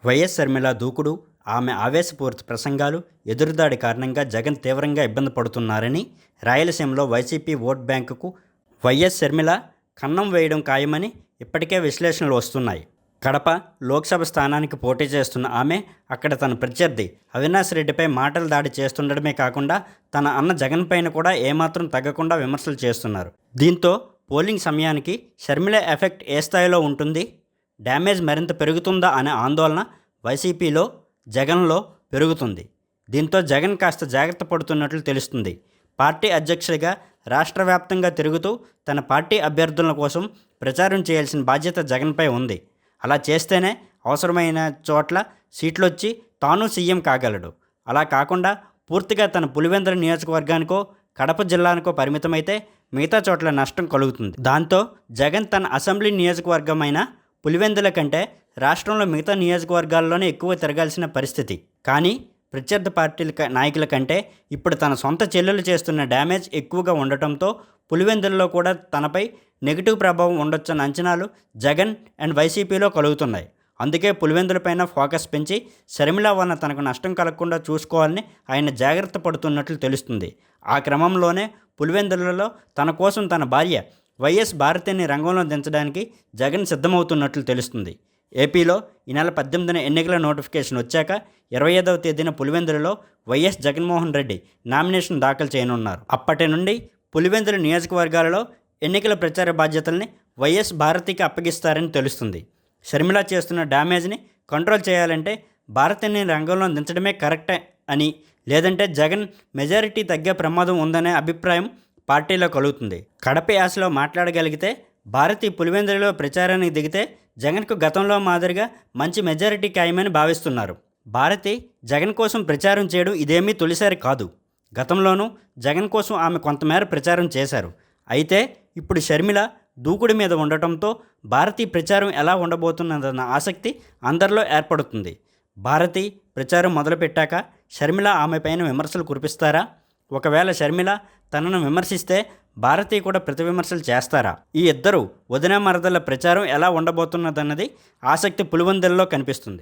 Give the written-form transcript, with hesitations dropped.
YS Sharmila దూకుడు, ఆమె ఆవేశపూరిత ప్రసంగాలు, ఎదురుదాడి కారణంగా జగన్ తీవ్రంగా ఇబ్బంది పడుతున్నారని, రాయలసీమలో వైసీపీ ఓట్ బ్యాంకుకు వైఎస్ షర్మిల కన్నం వేయడం ఖాయమని ఇప్పటికే విశ్లేషణలు వస్తున్నాయి. కడప లోక్సభ స్థానానికి పోటీ చేస్తున్న ఆమె అక్కడ తన ప్రత్యర్థి అవినాష్ రెడ్డిపై మాటల దాడి చేస్తుండడమే కాకుండా తన అన్న జగన్ పైన కూడా ఏమాత్రం తగ్గకుండా విమర్శలు చేస్తున్నారు. దీంతో పోలింగ్ సమయానికి షర్మిల ఎఫెక్ట్ ఏ స్థాయిలో ఉంటుంది, డ్యామేజ్ మరింత పెరుగుతుందా అనే ఆందోళన వైసీపీలో, జగన్లో పెరుగుతుంది. దీంతో జగన్ కాస్త జాగ్రత్త పడుతున్నట్లు తెలుస్తుంది. పార్టీ అధ్యక్షుడిగా రాష్ట్ర వ్యాప్తంగా తిరుగుతూ తన పార్టీ అభ్యర్థుల కోసం ప్రచారం చేయాల్సిన బాధ్యత జగన్పై ఉంది. అలా చేస్తేనే అవసరమైన చోట్ల సీట్లొచ్చి తాను సీఎం కాగలడు. అలా కాకుండా పూర్తిగా తన పులివెందుల నియోజకవర్గానికో, కడప జిల్లానికో పరిమితమైతే మిగతా చోట్ల నష్టం కలుగుతుంది. దాంతో జగన్ తన అసెంబ్లీ నియోజకవర్గమైన పులివెందుల కంటే రాష్ట్రంలో మిగతా నియోజకవర్గాల్లోనే ఎక్కువ తిరగాల్సిన పరిస్థితి. కానీ ప్రత్యర్థి పార్టీల నాయకుల కంటే ఇప్పుడు తన సొంత చెల్లెలు చేస్తున్న డ్యామేజ్ ఎక్కువగా ఉండటంతో పులివెందులలో కూడా తనపై నెగిటివ్ ప్రభావం ఉండొచ్చన్న అంచనాలు జగన్ అండ్ వైసీపీలో కలుగుతున్నాయి. అందుకే పులివెందులపైన ఫోకస్ పెంచి షర్మిల వలన తనకు నష్టం కలగకుండా చూసుకోవాలని ఆయన జాగ్రత్త పడుతున్నట్లు తెలుస్తుంది. ఆ క్రమంలోనే పులివెందులలో తన కోసం తన భార్య వైఎస్ భారతిని రంగంలో దించడానికి జగన్ సిద్ధమవుతున్నట్లు తెలుస్తుంది. ఏపీలో ఈ నెల 18న ఎన్నికల నోటిఫికేషన్ వచ్చాక 25వ తేదీన పులివెందులలో వైఎస్ జగన్మోహన్ రెడ్డి నామినేషన్ దాఖలు చేయనున్నారు. అప్పటి నుండి పులివెందుల నియోజకవర్గాలలో ఎన్నికల ప్రచార బాధ్యతల్ని వైఎస్ భారతికి అప్పగిస్తారని తెలుస్తుంది. షర్మిల చేస్తున్న డ్యామేజ్ని కంట్రోల్ చేయాలంటే భారతిని రంగంలో దించడమే కరెక్టే అని, లేదంటే జగన్ మెజారిటీ తగ్గే ప్రమాదం ఉందనే అభిప్రాయం పార్టీలో కలుగుతుంది. కడప యాసలో మాట్లాడగలిగితే భారతి పులివెందులలో ప్రచారానికి దిగితే జగన్కు గతంలో మాదిరిగా మంచి మెజారిటీ ఖాయమని భావిస్తున్నారు. భారతి జగన్ కోసం ప్రచారం చేయడం ఇదేమీ తొలిసారి కాదు. గతంలోనూ జగన్ కోసం ఆమె కొంతమేర ప్రచారం చేశారు. అయితే ఇప్పుడు షర్మిల దూకుడు మీద ఉండటంతో భారతి ప్రచారం ఎలా ఉండబోతున్నదన్న ఆసక్తి అందరిలో ఏర్పడుతుంది. భారతి ప్రచారం మొదలుపెట్టాక షర్మిల ఆమెపైన విమర్శలు కురిపిస్తారా? ఒకవేళ షర్మిల తనను విమర్శిస్తే భారతి కూడా ప్రతి విమర్శలు చేస్తారా? ఈ ఇద్దరు వదిన మరదల ప్రచారం ఎలా ఉండబోతున్నదన్నది ఆసక్తి పులివెందులలో కనిపిస్తుంది.